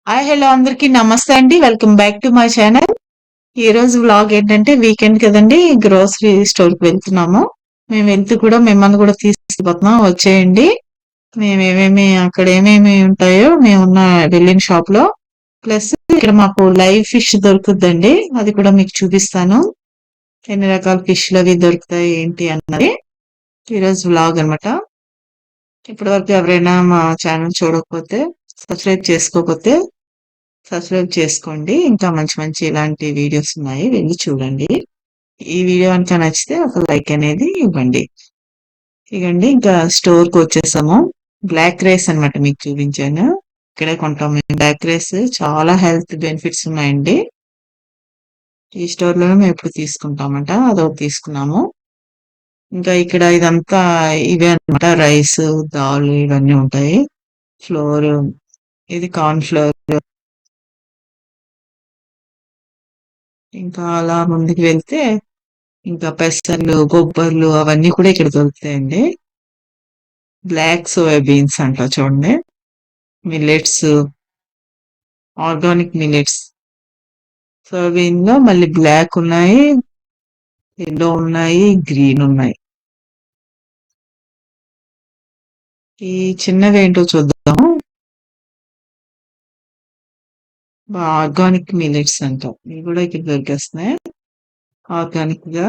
Hi hello అందరికీ నమస్తే అండి. Welcome back to my channel. ఈ రోజు వ్లాగ్ ఏంటంటే వీకెండ్ కదండి, గ్రోసరీ స్టోర్ కి వెళ్తున్నాము. మేము వెళ్తూ కూడా మిమ్మల్ని కూడా తీసుకుపోతున్నాం, వచ్చేయండి. మేమేమేమి అక్కడ ఏమేమి ఉంటాయో మేమున్న వెళ్ళిన షాప్ లో, ప్లస్ ఇక్కడ మాకు లైవ్ ఫిష్ దొరుకుద్దండి, అది కూడా మీకు చూపిస్తాను. ఎన్ని రకాల ఫిష్లు అవి దొరుకుతాయి ఏంటి అన్నది ఈ రోజు వ్లాగ్ అనమాట. ఇప్పటి వరకు ఎవరైనా మా ఛానల్ చూడకపోతే, సబ్స్క్రైబ్ చేసుకోకపోతే సబ్స్క్రైబ్ చేసుకోండి. ఇంకా మంచి మంచి ఇలాంటి వీడియోస్ ఉన్నాయి, వెళ్ళి చూడండి. ఈ వీడియో కనుక నచ్చితే ఒక లైక్ అనేది ఇవ్వండి. ఇవ్వండి, ఇంకా స్టోర్ కి వచ్చేసాము. బ్లాక్ రైస్ అన్నమాట మీకు చూపించాను. ఇక్కడే కొంటాం మేము బ్లాక్ రైస్. చాలా హెల్త్ బెనిఫిట్స్ ఉన్నాయండి. ఈ స్టోర్ లోనే మేము ఎప్పుడు తీసుకుంటామంట, అదొకటి తీసుకున్నాము. ఇంకా ఇక్కడ ఇదంతా ఇవే అన్నమాట, రైస్, దాల్ ఇవన్నీ ఉంటాయి. ఫ్లోర్, ఇది కార్న్ ఫ్లోర్. ఇంకా అలా ముందుకు వెళ్తే ఇంకా పెసర్లు, బొబ్బర్లు అవన్నీ కూడా ఇక్కడ దొరుకుతాయండి. బ్లాక్ సోయా బీన్స్ అంట చూడండి, మిల్లెట్స్, ఆర్గానిక్ మిల్లెట్స్. సోయాబీన్ లో మళ్ళీ బ్లాక్ ఉన్నాయి, ఎల్లో ఉన్నాయి, గ్రీన్ ఉన్నాయి. ఈ చిన్నవి ఏంటో చూద్దాము. ఆర్గానిక్ మిల్లెట్స్ అంట, ఇవి కూడా ఇక్కడ దొరికేస్తున్నాయి ఆర్గానిక్ గా.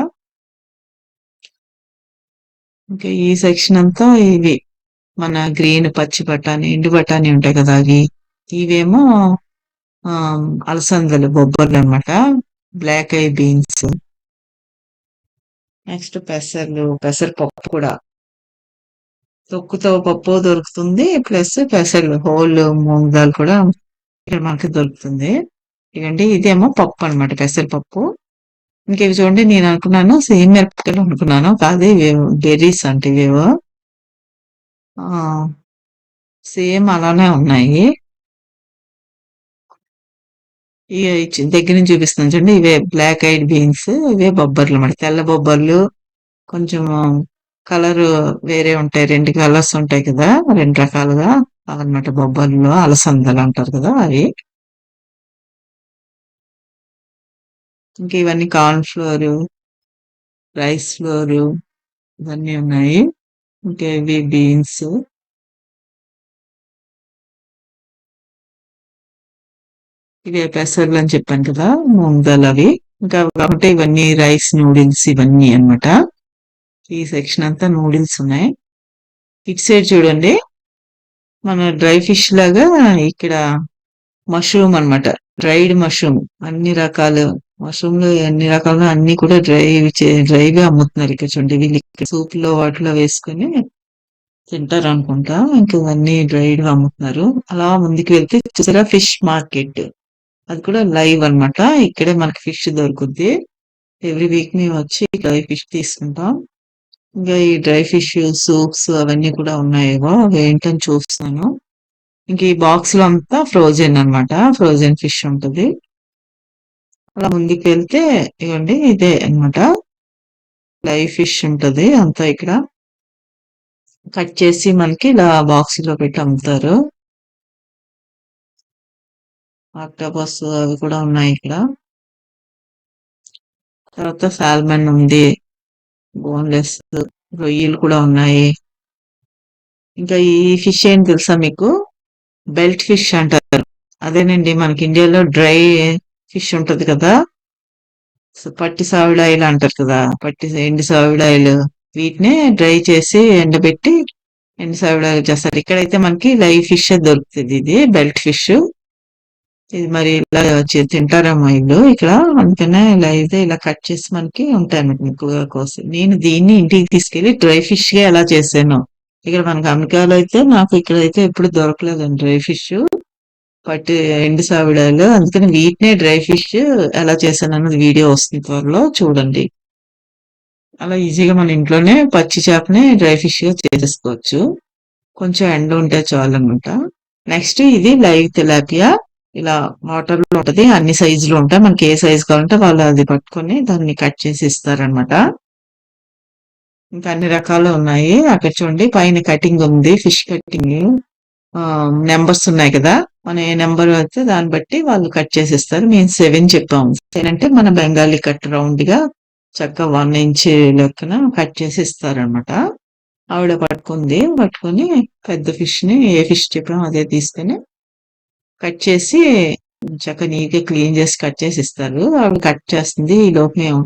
ఇంకా ఈ సెక్షన్ అంతా ఇవి మన గ్రీన్ పచ్చి బఠానీ, ఎండు బఠానీ ఉంటాయి కదా అవి. ఇవేమో ఆ అలసందలు, బొబ్బర్లు అన్నమాట, బ్లాక్ ఐ బీన్స్. నెక్స్ట్ పెసర్లు, పెసరపప్పు కూడా, తొక్కుతో పప్పు దొరుకుతుంది, ప్లస్ పెసర్లు హోల్ మూంగ్ దాల్ కూడా ఇక్కడ మనకి దొరుకుతుంది. ఇదండి, ఇదేమో పప్పు అన్నమాట, పెసరపప్పు. ఇంకేవి చూడండి, నేను అనుకున్నాను సేమ్ మిరపకాయలు అనుకున్నాను, కాదు ఇవేవో బెర్రీస్ అంటే ఇవేవో సేమ్ అలానే ఉన్నాయి. దగ్గర నుంచి చూపిస్తున్నాను చూడండి, ఇవే బ్లాక్ ఐడ్ బీన్స్, ఇవే బొబ్బర్లు అన్నమాట, తెల్ల బొబ్బర్లు. కొంచెం కలర్ వేరే ఉంటాయి, రెండు కలర్స్ ఉంటాయి కదా, రెండు రకాలుగా అవన్నమాట. బొబ్బర్లు, అలసందలు అంటారు కదా అవి. ఇంకా ఇవన్నీ కార్న్ ఫ్లోర్, రైస్ ఫ్లోర్, ఇవన్నీ ఉన్నాయి. ఇంకా ఇవి బీన్స్. ఇవే పెసర్లు అని చెప్పాను కదా, మూంగ్ దాల్ అవి. ఇంకా కాబట్టి ఇవన్నీ రైస్ నూడిల్స్ ఇవన్నీ అన్నమాట. ఈ సెక్షన్ అంతా నూడిల్స్ ఉన్నాయి. ఇటు సైడ్ చూడండి, మన డ్రై ఫిష్ లాగా ఇక్కడ మష్రూమ్ అన్నమాట, డ్రైడ్ మష్రూమ్. అన్ని రకాలు మష్రూమ్లు, అన్ని రకాలు అన్ని కూడా డ్రైగా అమ్ముతున్నారు ఇక్కడ చూడండి. వీళ్ళు సూప్ లో వాటిలో వేసుకొని తింటారు అనుకుంటా. ఇంకా ఇవన్నీ డ్రైడ్ గా అమ్ముతున్నారు. అలా ముందుకు వెళ్తే చూసారా ఫిష్ మార్కెట్, అది కూడా లైవ్ అన్నమాట. ఇక్కడే మనకి ఫిష్ దొరుకుద్ది. ఎవ్రీ వీక్ మేము వచ్చి డ్రై ఫిష్ తీసుకుంటాం. ఇంకా ఈ డ్రై ఫిష్ సూప్స్ అవన్నీ కూడా ఉన్నాయేమో, అవి ఏంటని చూస్తున్నాను. ఇంక ఈ బాక్స్ లో అంతా ఫ్రోజన్ అన్నమాట, ఫ్రోజన్ ఫిష్ ఉంటుంది. అలా ముందుకు వెళ్తే ఇవ్వండి, ఇదే అన్నమాట, లైవ్ ఫిష్ ఉంటది అంతా. ఇక్కడ కట్ చేసి మనకి ఇలా బాక్స్ లో పెట్టి అమ్ముతారు. ఆక్టోపస్ అవి కూడా ఉన్నాయి ఇక్కడ. తర్వాత సాల్మన్ ఉంది, బోన్లెస్ రొయ్యలు కూడా ఉన్నాయి. ఇంకా ఈ ఫిష్ ఏంటి తెలుసా మీకు, బెల్ట్ ఫిష్ అంటారు. అదేనండి, మనకి ఇండియాలో డ్రై ఫిష్ ఉంటది కదా, పట్టి సావిడాయిలు అంటారు కదా, ఎండి సావిడాయిలు. వీటిని డ్రై చేసి ఎండబెట్టి ఎండి సావిడాయిలు చేస్తారు. ఇక్కడైతే మనకి లైవ్ ఫిష్ దొరుకుతుంది, ఇది బెల్ట్ ఫిష్. ఇది మరి ఇలా తింటారేమో వీళ్ళు ఇక్కడ, అందుకనే ఇలా అయితే ఇలా కట్ చేసి మనకి ఉంటాయి అన్నమాట ఎక్కువగా కోసి. నేను దీన్ని ఇంటికి తీసుకెళ్లి డ్రై ఫిష్ గా ఎలా చేశాను. ఇక్కడ మనకి అమెరికాలో అయితే నాకు ఇక్కడైతే ఎప్పుడు దొరకలేదండి డ్రై ఫిష్, పట్టి ఎండు సావిడాలు. అందుకని వీటినే డ్రై ఫిష్ ఎలా చేశాను అన్నది వీడియో వస్తుంది త్వరలో, చూడండి. అలా ఈజీగా మన ఇంట్లోనే పచ్చి చేపని డ్రై ఫిష్ గా చేసేసుకోవచ్చు, కొంచెం ఎండ ఉంటే చాలు అనమాట. నెక్స్ట్ ఇది లైవ్ తిలాపియా, ఇలా వాటర్ లో ఉంటది, అన్ని సైజులు ఉంటాయి. మనకి ఏ సైజు కావాలంటే వాళ్ళు అది పట్టుకొని దాన్ని కట్ చేసి ఇస్తారనమాట. ఇంకా అన్ని రకాలు ఉన్నాయి. అక్కడ చూడండి పైన కటింగ్ ఉంది, ఫిష్ కటింగ్ నెంబర్స్ ఉన్నాయి కదా, మనం ఏ నెంబర్ అయితే దాన్ని బట్టి వాళ్ళు కట్ చేసిస్తారు. మేము 7 చెప్పాము. 7 అంటే మన బెంగాలీ కట్ రౌండ్‌గా చక్కగా 1 ఇంచ్ లెక్కన కట్ చేసి ఇస్తారనమాట. ఆవిడ పట్టుకుంది. పట్టుకొని పెద్ద ఫిష్‌ని ఏ ఫిష్ చెప్పామో అదే తీసుకొని కట్ చేసి చక్కగా నీట్‌గా క్లీన్ చేసి కట్ చేసి ఇస్తారు. ఆవిడ కట్ చేస్తుంది. ఈలోపు మేము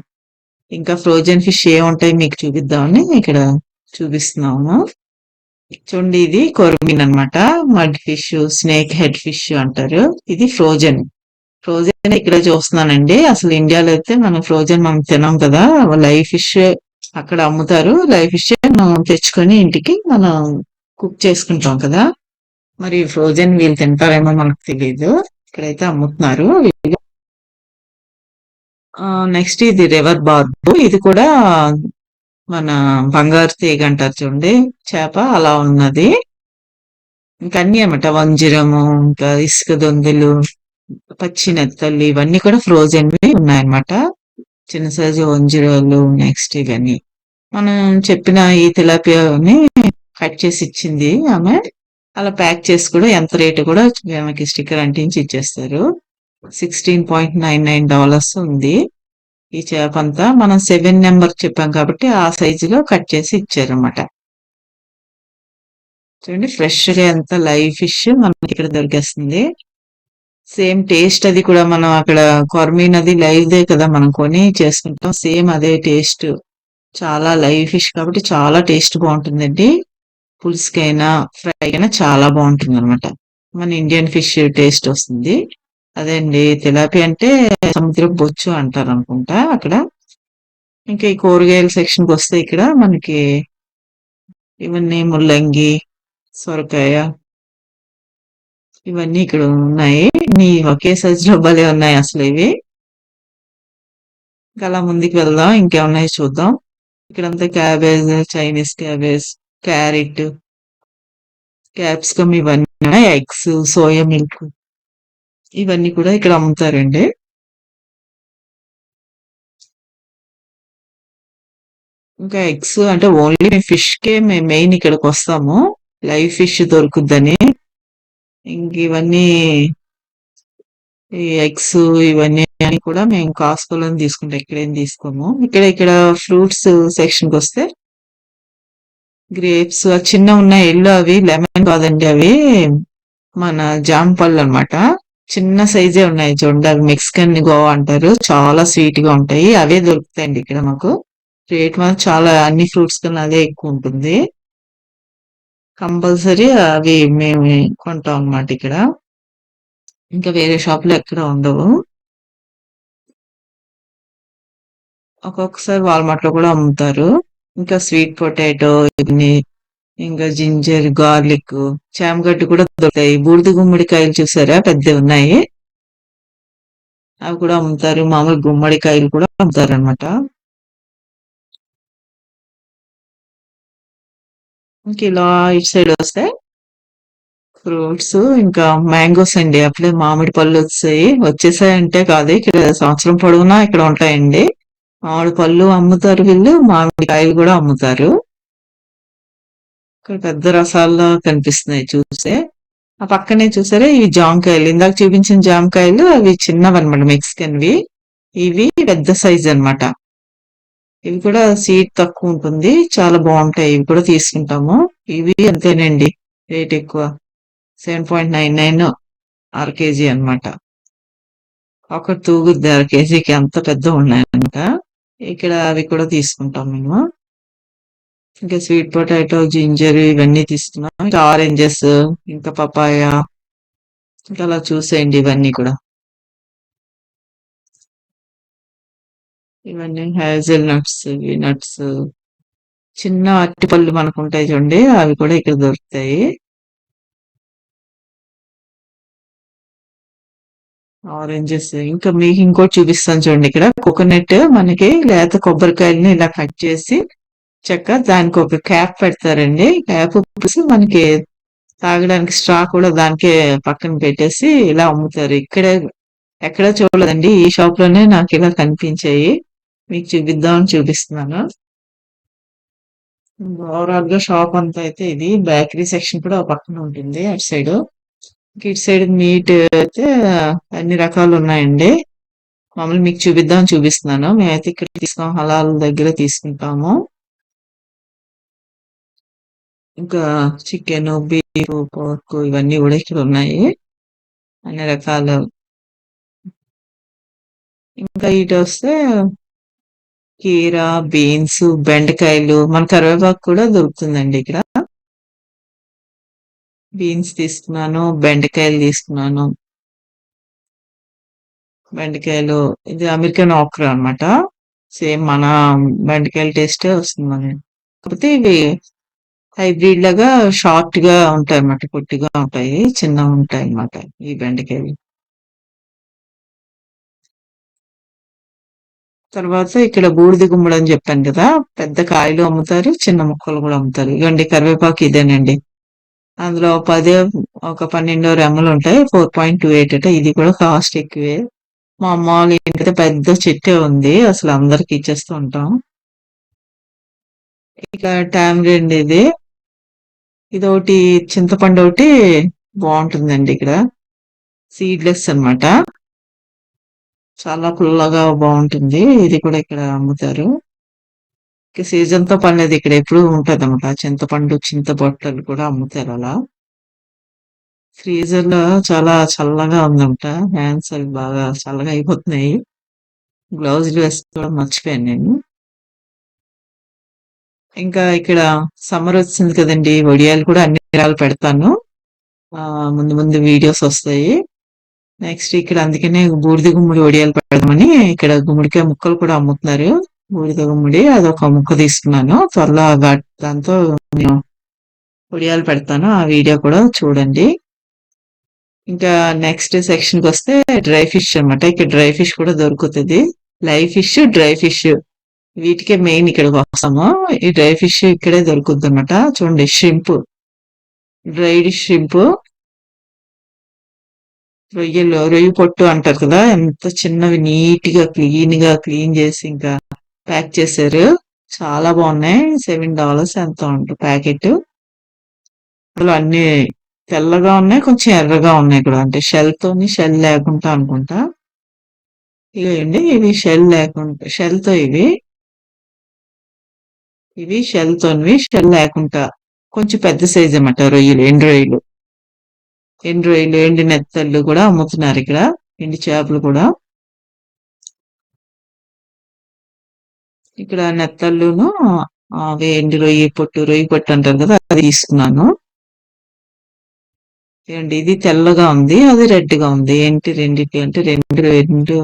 ఇంకా ఫ్రోజన్ ఫిష్ ఏముంటాయి మీకు చూపిద్దామని ఇక్కడ చూపిస్తున్నాము. చూడండి ఇది కొర్మిన్ అన్నమాట. Mud fish, snake head fish అంటారు. ఇది ఫ్రోజన్. ఫ్రోజన్ ఇక్కడ చూస్తున్నానండి. అసలు ఇండియాలో అయితే మనం ఫ్రోజన్ మనం తినం కదా! లైవ్ ఫిష్ అక్కడ అమ్ముతారు. లైవ్ ఫిష్ మనం తెచ్చుకొని ఇంటికి మనం కుక్ చేసుకుంటాం కదా! మరి ఫ్రోజన్ వీళ్ళు తింటారేమో మనకు తెలీదు. ఇక్కడైతే అమ్ముతున్నారు. నెక్స్ట్ ఇది రివర్ బార్బ్. ఇది కూడా మన బంగారు తీగ అంటారు చూడండి చేప అలా ఉన్నది. ఇంకా అన్ని అన్నమాట వంజరము, ఇంకా ఇసుక దొందలు, పచ్చి నెత్తళ్ళు ఇవన్నీ కూడా ఫ్రోజన్ ఉన్నాయన్నమాట. చిన్న సైజు వంజరాలు నెక్స్ట్ ఇవన్నీ. మనం చెప్పిన ఈ తిలాపియాని కట్ చేసి ఇచ్చింది ఆమె. అలా ప్యాక్ చేసి కూడా ఎంత రేటు కూడా ఆమెకి స్టిక్కర్ అంటించి ఇచ్చేస్తారు. $16.99 ఉంది. ఈ చేపంతా మనం 7 నెంబర్ చెప్పాం కాబట్టి ఆ సైజులో కట్ చేసి ఇచ్చారన్నమాట. చూడండి ఫ్రెష్ గా ఎంత లైవ్ ఫిష్ మనకి ఇక్కడ దొరికేస్తుంది. సేమ్ టేస్ట్ అది కూడా మనం అక్కడ కొర్మీన్ అది లైవ్ దే కదా మనం కొని చేసుకుంటాం. సేమ్ అదే టేస్ట్. చాలా లైవ్ ఫిష్ కాబట్టి చాలా టేస్ట్ బాగుంటుందండి. పులుసుకైనా ఫ్రై అయినా చాలా బాగుంటుంది అనమాట. మన ఇండియన్ ఫిష్ టేస్ట్ వస్తుంది. అదే అండి తిలాపి అంటే సముద్రపు బొచ్చు అంటారు అనుకుంటా అక్కడ. ఇంకా ఈ కూరగాయల సెక్షన్కి వస్తే ఇక్కడ మనకి ఇవన్నీ ముల్లంగి, సొరకాయ ఇవన్నీ ఇక్కడ ఉన్నాయి. ఒకే సైజ్ లో భలే ఉన్నాయి అసలు ఇవి. ఇంకా అలా ముందుకు వెళ్దాం ఇంకేమున్నాయి చూద్దాం. ఇక్కడంతా cabbage, Chinese cabbage, carrot, capsicum ఇవన్నీ ఉన్నాయి. ఎగ్స్, సోయా మిల్క్ ఇవన్నీ కూడా ఇక్కడ అమ్ముతారండి. ఇంకా ఎగ్స్ అంటే ఓన్లీ ఫిష్ కే మేము మెయిన్ ఇక్కడికి వస్తాము. లైవ్ ఫిష్ దొరుకుద్దని. ఇంక ఇవన్నీ ఈ ఎగ్స్ ఇవన్నీ అని కూడా మేము కాస్కోలోనే తీసుకుంటాం. ఇక్కడేం తీసుకోము. ఇక్కడ ఫ్రూట్స్ సెక్షన్ కి వస్తే గ్రేప్స్ చిన్న ఉన్నాయి ఎల్లో అవి లెమన్ కాదండి అవి మన జామ పళ్ళు అన్నమాట. చిన్న సైజే ఉన్నాయి చూడండి. అవి మెక్సికన్ గోవా అంటారు. చాలా స్వీట్ గా ఉంటాయి. అవే దొరుకుతాయండి ఇక్కడ మాకు. రేట్ మాత్రం చాలా అన్ని ఫ్రూట్స్ కన్నా అదే ఎక్కువ ఉంటుంది. కంపల్సరీ అవి మేము కొంటాం అన్నమాట ఇక్కడ. ఇంకా వేరే షాప్ లో ఎక్కడ ఉండవు. ఒక్కొక్కసారి వాల్మార్ట్ లో కూడా అమ్ముతారు. ఇంకా స్వీట్ పొటాటో ఇవన్నీ ఇంకా జింజర్, గార్లిక్, చామగడ్డ కూడా దొరుకుతాయి. బూడిద గుమ్మడికాయలు చూసారా పెద్దవి ఉన్నాయి. అవి కూడా అమ్ముతారు. మామూలు గుమ్మడికాయలు కూడా అమ్ముతారు అనమాట. ఇంక ఇలా ఇటు సైడ్ వస్తే ఫ్రూట్స్ ఇంకా మ్యాంగోస్ అండి. అప్పుడే మామిడి పళ్ళు వచ్చేసాయంటే కాదు ఇక్కడ సంవత్సరం పొడవునా ఇక్కడ ఉంటాయండి. మామిడి పళ్ళు అమ్ముతారు వీళ్ళు. మామిడి కాయలు కూడా అమ్ముతారు. ఇక్కడ పెద్ద రసాల్లో కనిపిస్తున్నాయి చూస్తే. ఆ పక్కనే చూసారా ఇవి జామకాయలు. ఇందాక చూపించిన జామకాయలు అవి చిన్నవి అనమాట మెక్సికన్వి. ఇవి పెద్ద సైజ్ అన్నమాట. ఇవి కూడా సీడ్ తక్కువ ఉంటుంది. చాలా బాగుంటాయి. ఇవి కూడా తీసుకుంటాము. ఇవి అంతేనండి. రేట్ ఎక్కువ. 7.99 అర కేజీ అన్నమాట. ఒకటి తూగుద్ది అర కేజీకి అంత పెద్ద ఉన్నాయన్నమాట. ఇక్కడ అవి కూడా తీసుకుంటాం మేము. ఇంకా స్వీట్ పొటాటో, జింజర్ ఇవన్నీ తీసుకున్నాం. ఇంకా ఆరెంజెస్, ఇంకా పపాయ ఇంకా అలా చూసేయండి ఇవన్నీ కూడా. ఇవన్నీ హ్యాజల్ నట్స్, ఇవి నట్స్, చిన్న అరటిపళ్ళు మనకు ఉంటాయి చూడండి అవి కూడా ఇక్కడ దొరుకుతాయి. ఆరెంజెస్ ఇంకా మీకు ఇంకోటి చూపిస్తాను చూడండి. ఇక్కడ కోకోనట్ మనకి లేత కొబ్బరికాయలని ఇలా కట్ చేసి దానికి ఒక క్యాప్ పెడతారండి. క్యాప్ పూసి మనకి తాగడానికి స్ట్రా కూడా దానికే పక్కన పెట్టేసి ఇలా అమ్ముతారు. ఎక్కడ చూడలేదండి. ఈ షాప్ లోనే నాకు ఇలా కనిపించాయి. మీకు చూపిద్దామని చూపిస్తున్నాను. ఓవరాల్ గా షాప్ అంతా అయితే ఇది. బేకరీ సెక్షన్ కూడా ఒక పక్కన ఉంటుంది అటు సైడ్. ఇటు సైడ్ మీట్ అయితే అన్ని రకాలు ఉన్నాయండి. మామూలు మీకు చూపిస్తున్నాను. మేమైతే ఇక్కడ తీసుకుంటాం, హలాల్ దగ్గర తీసుకుంటాము. ఇంకా చికెన్, బీఫ్, పోర్క్ ఇవన్నీ కూడా ఇక్కడ ఉన్నాయి. అన్ని రకాలు. ఇంకా ఇటు వస్తే కీరా, బీన్స్, బెండకాయలు, మన కరివేపాకు కూడా దొరుకుతుందండి ఇక్కడ. బీన్స్ తీసుకున్నాను, బెండకాయలు తీసుకున్నాను. బెండకాయలు ఇది అమెరికన్ ఆక్రా అన్నమాట. సేమ్ మన బెండకాయల టేస్టే వస్తుంది మనకి. కాకపోతే ఇవి హైబ్రిడ్ లాగా షార్ట్ గా ఉంటాయి అన్నమాట, పొట్టిగా ఉంటాయి, చిన్నగా ఉంటాయి అన్నమాట ఈ బెండకాయలు. తర్వాత ఇక్కడ బూడిద గుమ్మడి అని చెప్పాను కదా, పెద్ద కాయలు అమ్ముతారు, చిన్న ముక్కలు కూడా అమ్ముతారు. ఇవ్వండి కరివేపాకు ఇదేనండి. అందులో ఒక 12 రెమ్మలు ఉంటాయి. 4.28 అట. ఇది కూడా కాస్ట్ ఎక్కువే. మా అమ్మ వాళ్ళ ఇంటికైతే పెద్ద చెట్టే ఉంది, అసలు అందరికి ఇచ్చేస్తూ ఉంటాం. ఇక టామరిండ్ ఇది. ఇదొకటి చింతపండు ఒకటి బాగుంటుందండి ఇక్కడ. సీడ్లెస్ అన్నమాట. చాలా పుల్లగా బాగుంటుంది. ఇది కూడా ఇక్కడ అమ్ముతారు. ఇక సీజన్ తో పని లేదు, ఇక్కడ ఎప్పుడు ఉంటది అన్నమాట. చింతపండు, చింతబొట్టలు కూడా అమ్ముతారు అలా. ఫ్రీజర్ లో చాలా చల్లగా ఉందంట. హ్యాండ్స్ అవి బాగా చల్లగా అయిపోతున్నాయి. గ్లౌజులు వేసుకోవడం మర్చిపోయాను నేను. ఇంకా ఇక్కడ సమ్మర్ వచ్చింది కదండి, వడియాలు కూడా అన్ని రకాలు పెడతాను. ముందు ముందు వీడియోస్ వస్తాయి. నెక్స్ట్ ఇక్కడ అందుకనే బూడిద గుమ్మడి వడియాలు పెడదామని ఇక్కడ గుమ్మడికాయ ముక్కలు కూడా అమ్ముతున్నారు. బూడిద గుమ్మడి అదొక ముక్క తీసుకున్నాను. త్వరలో దాంతో నేను వడియాలు పెడతాను, ఆ వీడియో కూడా చూడండి. ఇంకా నెక్స్ట్ సెక్షన్ కి వస్తే డ్రై ఫిష్ అన్నమాట. ఇక్కడ డ్రై ఫిష్ కూడా దొరుకుతుంది. లైవ్ ఫిష్, డ్రై ఫిష్ వీటికే మెయిన్ ఇక్కడికి వస్తాము. ఈ డ్రై ఫిష్ ఇక్కడే దొరుకుతుంది అన్నమాట. చూడండి, షింప్, డ్రైడ్ షింప్, రొయ్యి పొట్టు అంటారు కదా, ఎంత చిన్నవి, నీట్ గా క్లీన్ చేసి ఇంకా ప్యాక్ చేశారు. చాలా బాగున్నాయి. $7 ఎంత ఉంటుంది ప్యాకెట్. అందులో అన్ని తెల్లగా ఉన్నాయి, కొంచెం ఎర్రగా ఉన్నాయి కూడా, అంటే షెల్ లేకుండా అనుకుంటా. ఇవేండి, ఇవి షెల్ లేకుండా, షెల్ తో ఇవి షెల్ తోనివి, షెల్ లేకుండా కొంచెం పెద్ద సైజ్ అన్నమాట. ఎండు రొయ్యలు, ఎండు నెత్తళ్ళు కూడా అమ్ముతున్నారు ఇక్కడ. ఎండు చేపలు కూడా. ఇక్కడ నెత్తళ్ళును అవి రొయ్యి పొట్టు అంటారు కదా, అది తీసుకున్నాను. ఏమండి, ఇది తెల్లగా ఉంది, అది రెడ్ గా ఉంది. ఏంటి రెండిటి అంటే రెండు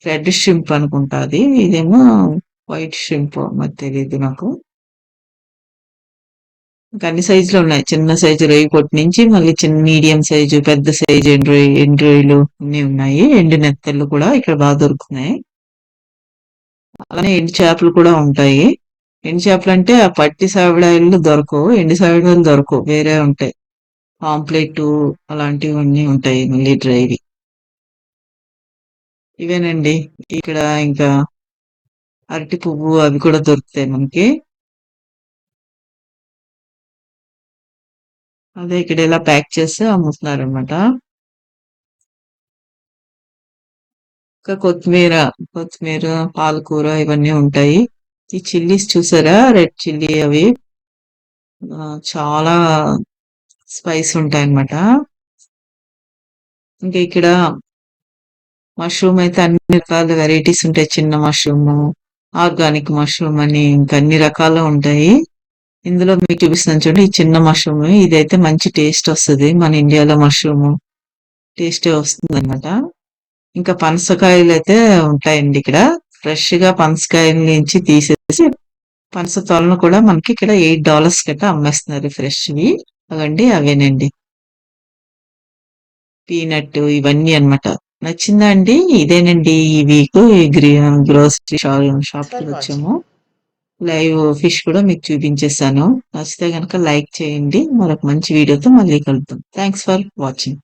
రెడ్ షింప్ అనుకుంటా అది. ఇదేమో వైట్ షింప్, మరి తెలియదు నాకు. ఇంకా అన్ని సైజులు ఉన్నాయి. చిన్న సైజు రొయ్యి పొట్టు నుంచి మళ్ళీ చిన్న మీడియం సైజు, పెద్ద సైజు ఎండు రొయ్యలు అన్ని ఉన్నాయి. ఎండు నెత్తళ్ళు కూడా ఇక్కడ బాగా దొరుకుతున్నాయి. అలానే ఎండు చేపలు కూడా ఉంటాయి. ఎండు చేపలు అంటే ఆ పట్టి సావిడాయలు దొరకవు, ఎండు సావిడాయలు దొరకవు, వేరే ఉంటాయి. పాంప్లెట్ అలాంటివన్నీ ఉంటాయి మళ్ళీ డ్రైవి. ఇవేనండి. ఇక్కడ ఇంకా అరటి పువ్వు అవి కూడా దొరుకుతాయి మనకి. అదే ఇక్కడ ఇలా ప్యాక్ చేసి అమ్ముతున్నారు అనమాట. ఇంకా కొత్తిమీర, పాలకూర ఇవన్నీ ఉంటాయి. ఈ చిల్లీస్ చూసారా, రెడ్ చిల్లీ అవి చాలా స్పైస్ ఉంటాయి అన్నమాట. ఇంకా ఇక్కడ మష్రూమ్ అయితే అన్ని రకాల వెరైటీస్ ఉంటాయి. చిన్న మష్రూమ్, ఆర్గానిక్ మష్రూమ్ అని ఇంకా అన్ని రకాలు ఉంటాయి. ఇందులో మీకు చూపిస్తున్నాను చూడండి, ఈ చిన్న మష్రూమ్, ఇదైతే మంచి టేస్ట్ వస్తుంది. మన ఇండియాలో మష్రూమ్ టేస్టే వస్తుంది అనమాట. ఇంకా పనసకాయలు అయితే ఉంటాయండి ఇక్కడ. ఫ్రెష్ గా పనసకాయల నుంచి తీసేసి పనస తొలను కూడా మనకి ఇక్కడ $8 గట్ట అమ్మేస్తున్నారు ఫ్రెష్వి. అవేనండి, పీనట్ ఇవన్నీ అన్నమాట. నచ్చిందా అండి? ఇదేనండి ఈ వీక్ గ్రోసరీ షాప్ కి వచ్చాము. లైవ్ ఫిష్ కూడా మీకు చూపించేశాను. నచ్చితే గనక లైక్ చేయండి. మరొక మంచి వీడియోతో మళ్ళీ కలుద్దాం. Thanks for watching.